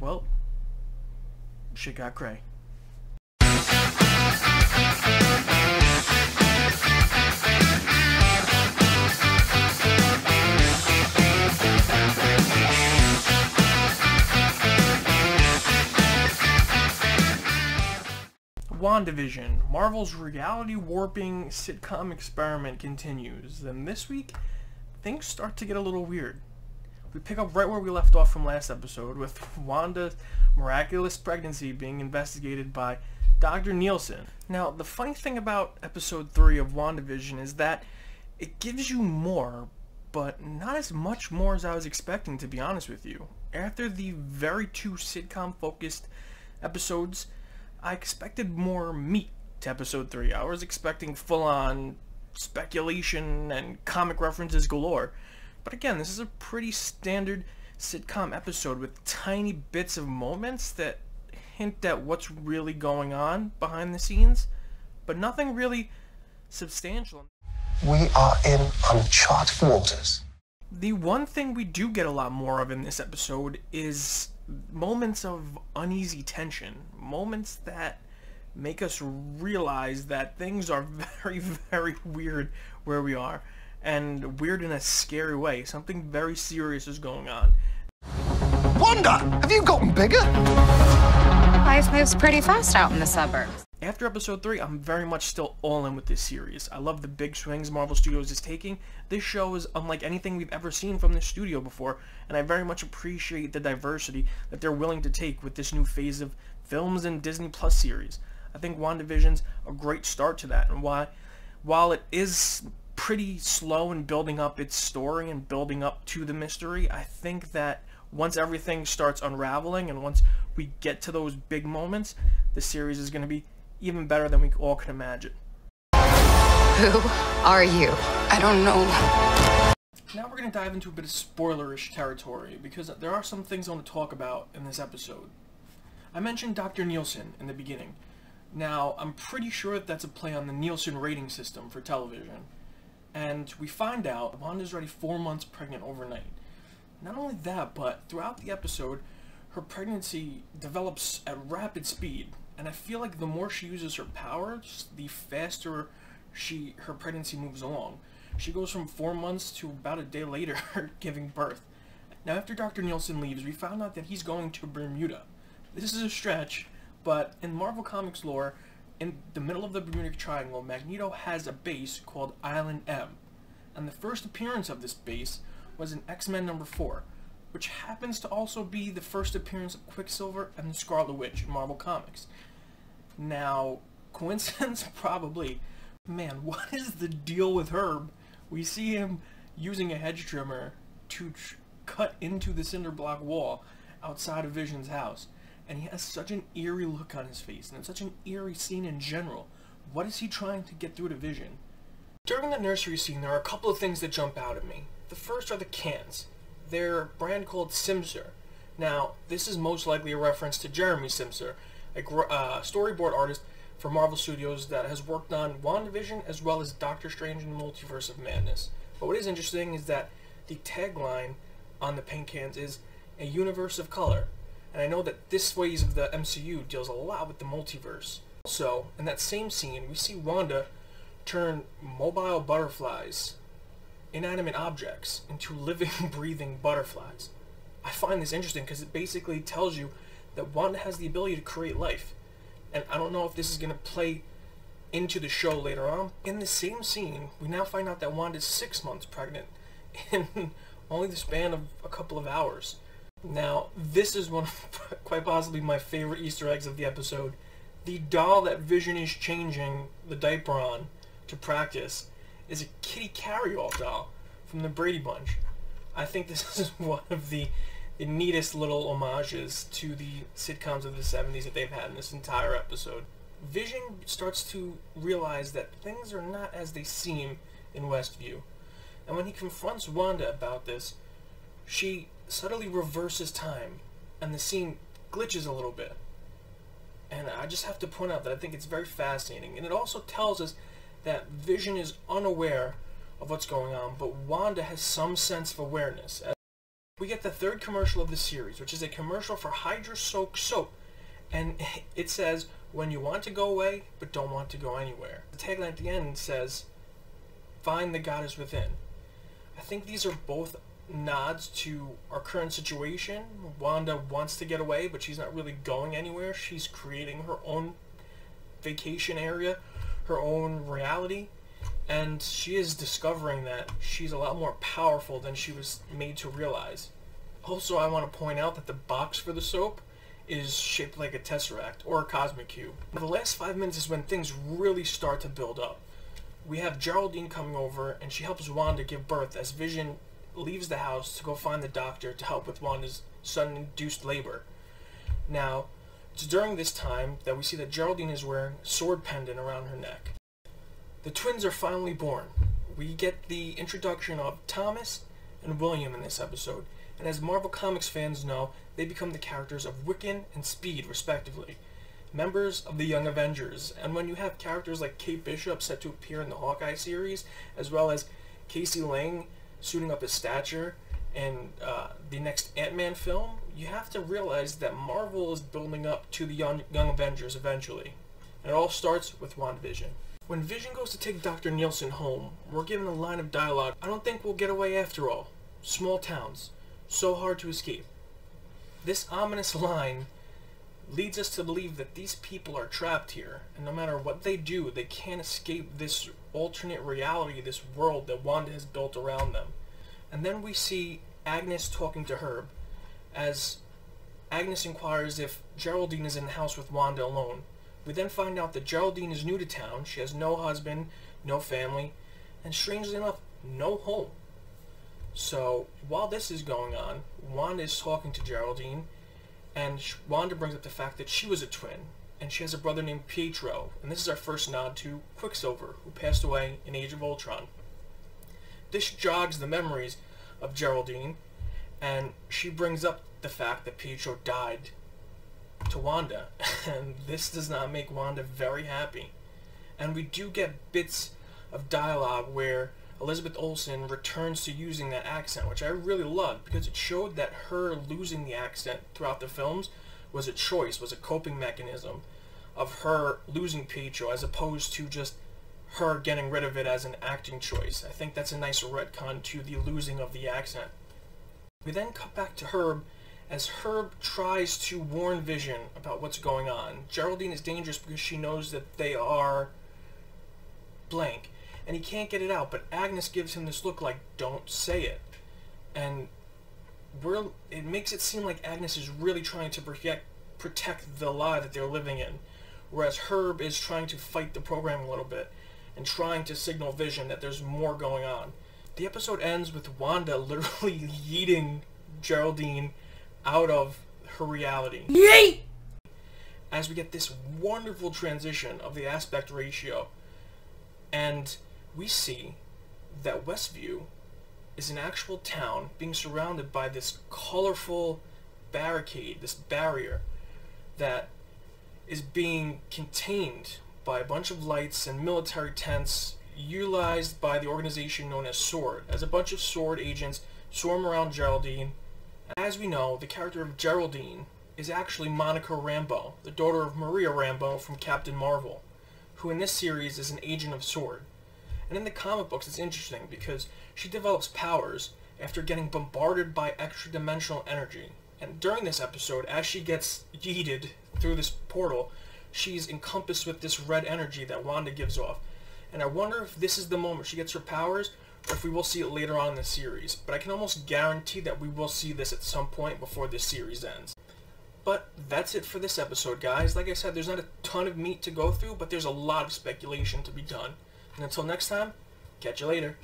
well, shit got cray. WandaVision, Marvel's reality warping sitcom experiment continues, and this week, things start to get a little weird. We pick up right where we left off from last episode, with Wanda's miraculous pregnancy being investigated by Dr. Nielsen. Now, the funny thing about episode 3 of WandaVision is that it gives you more, but not as much more as I was expecting, to be honest with you. After the very two sitcom-focused episodes, I expected more meat to episode 3. I was expecting full-on speculation and comic references galore. But again, this is a pretty standard sitcom episode with tiny bits of moments that hint at what's really going on behind the scenes, but nothing really substantial. We are in uncharted waters. The one thing we do get a lot more of in this episode is moments of uneasy tension, moments that make us realize that things are very, very weird where we are, and weird in a scary way. Something very serious is going on. Wanda, have you gotten bigger? Life moves pretty fast out in the suburbs. After episode 3, I'm very much still all in with this series. I love the big swings Marvel Studios is taking. This show is unlike anything we've ever seen from this studio before, and I very much appreciate the diversity that they're willing to take with this new phase of films and Disney Plus series. I think WandaVision's a great start to that, and while it is pretty slow in building up its story and building up to the mystery, I think that once everything starts unraveling and once we get to those big moments, the series is going to be even better than we all can imagine. Who are you? I don't know. Now we're going to dive into a bit of spoilerish territory, because there are some things I want to talk about in this episode. I mentioned Dr. Nielsen in the beginning. Now, I'm pretty sure that that's a play on the Nielsen rating system for television. And we find out Wanda's already 4 months pregnant overnight. Not only that, but throughout the episode, her pregnancy develops at rapid speed. And I feel like the more she uses her powers, the faster her pregnancy moves along. She goes from 4 months to about a day later giving birth. Now, after Dr. Nielsen leaves, we found out that he's going to Bermuda. This is a stretch, but in Marvel Comics lore, in the middle of the Bermuda Triangle, Magneto has a base called Island M. And the first appearance of this base was in X-Men number 4, which happens to also be the first appearance of Quicksilver and the Scarlet Witch in Marvel Comics. Now, coincidence? Probably. Man, what is the deal with Herb? We see him using a hedge trimmer to cut into the cinder block wall outside of Vision's house. And he has such an eerie look on his face, and it's such an eerie scene in general. What is he trying to get through to Vision? During the nursery scene, there are a couple of things that jump out at me. The first are the cans. They're a brand called Simser. Now, this is most likely a reference to Jeremy Simser, a storyboard artist for Marvel Studios that has worked on WandaVision as well as Doctor Strange and the Multiverse of Madness. But what is interesting is that the tagline on the paint cans is a universe of color. And I know that this phase of the MCU deals a lot with the multiverse. Also, in that same scene, we see Wanda turn mobile butterflies, inanimate objects, into living, breathing butterflies. I find this interesting because it basically tells you that Wanda has the ability to create life. And I don't know if this is going to play into the show later on. In the same scene, we now find out that Wanda's 6 months pregnant in only the span of a couple of hours. Now, this is one of quite possibly my favorite Easter eggs of the episode. The doll that Vision is changing the diaper on to practice is a kitty carry-all doll from the Brady Bunch. I think this is one of the neatest little homages to the sitcoms of the 70s that they've had in this entire episode. Vision starts to realize that things are not as they seem in Westview. And when he confronts Wanda about this, she subtly reverses time, and the scene glitches a little bit. And I just have to point out that I think it's very fascinating. And it also tells us that Vision is unaware of what's going on, but Wanda has some sense of awareness. we get the third commercial of the series, which is a commercial for Hydra Soak Soap. And it says, when you want to go away, but don't want to go anywhere. The tagline at the end says, find the goddess within. I think these are both nods to our current situation. Wanda wants to get away, but she's not really going anywhere. She's creating her own vacation area, her own reality, and she is discovering that she's a lot more powerful than she was made to realize. Also, I want to point out that the box for the soap is shaped like a tesseract or a cosmic cube. The last 5 minutes is when things really start to build up. We have Geraldine coming over, and she helps Wanda give birth as Vision leaves the house to go find the doctor to help with Wanda's sudden-induced labor. Now, it's during this time that we see that Geraldine is wearing a sword pendant around her neck. The twins are finally born. We get the introduction of Thomas and William in this episode, and as Marvel Comics fans know, they become the characters of Wiccan and Speed, respectively, members of the Young Avengers. And when you have characters like Kate Bishop set to appear in the Hawkeye series, as well as Casey Lang suiting up his stature in the next Ant-Man film, you have to realize that Marvel is building up to the Young Avengers eventually. And it all starts with WandaVision. When Vision goes to take Dr. Nielsen home, we're given a line of dialogue, I don't think we'll get away after all. Small towns. So hard to escape. This ominous line leads us to believe that these people are trapped here, and no matter what they do, they can't escape this alternate reality, this world that Wanda has built around them. And then we see Agnes talking to Herb, as Agnes inquires if Geraldine is in the house with Wanda alone. We then find out that Geraldine is new to town, she has no husband, no family, and strangely enough, no home. So, while this is going on, Wanda is talking to Geraldine, and Wanda brings up the fact that she was a twin, and she has a brother named Pietro, and this is our first nod to Quicksilver, who passed away in Age of Ultron. This jogs the memories of Geraldine, and she brings up the fact that Pietro died to Wanda, and this does not make Wanda very happy. And we do get bits of dialogue where Elizabeth Olsen returns to using that accent, which I really loved, because it showed that her losing the accent throughout the films was a choice, was a coping mechanism of her losing Pietro, as opposed to just her getting rid of it as an acting choice. I think that's a nice retcon to the losing of the accent. We then cut back to Herb, as Herb tries to warn Vision about what's going on. Geraldine is dangerous because she knows that they are blank, and he can't get it out, but Agnes gives him this look like, don't say it. And it makes it seem like Agnes is really trying to protect the lie that they're living in, whereas Herb is trying to fight the program a little bit and trying to signal Vision that there's more going on. The episode ends with Wanda literally yeeting Geraldine out of her reality. Yeet! As we get this wonderful transition of the aspect ratio, and we see that Westview is an actual town being surrounded by this colorful barricade, this barrier that is being contained by a bunch of lights and military tents utilized by the organization known as SWORD, as a bunch of SWORD agents swarm around Geraldine. As we know, the character of Geraldine is actually Monica Rambeau, the daughter of Maria Rambeau from Captain Marvel, who in this series is an agent of SWORD. And in the comic books, it's interesting because she develops powers after getting bombarded by extra-dimensional energy. And during this episode, as she gets yeeted through this portal, she's encompassed with this red energy that Wanda gives off. And I wonder if this is the moment she gets her powers, or if we will see it later on in the series. But I can almost guarantee that we will see this at some point before this series ends. But that's it for this episode, guys. Like I said, there's not a ton of meat to go through, but there's a lot of speculation to be done. And until next time, catch you later.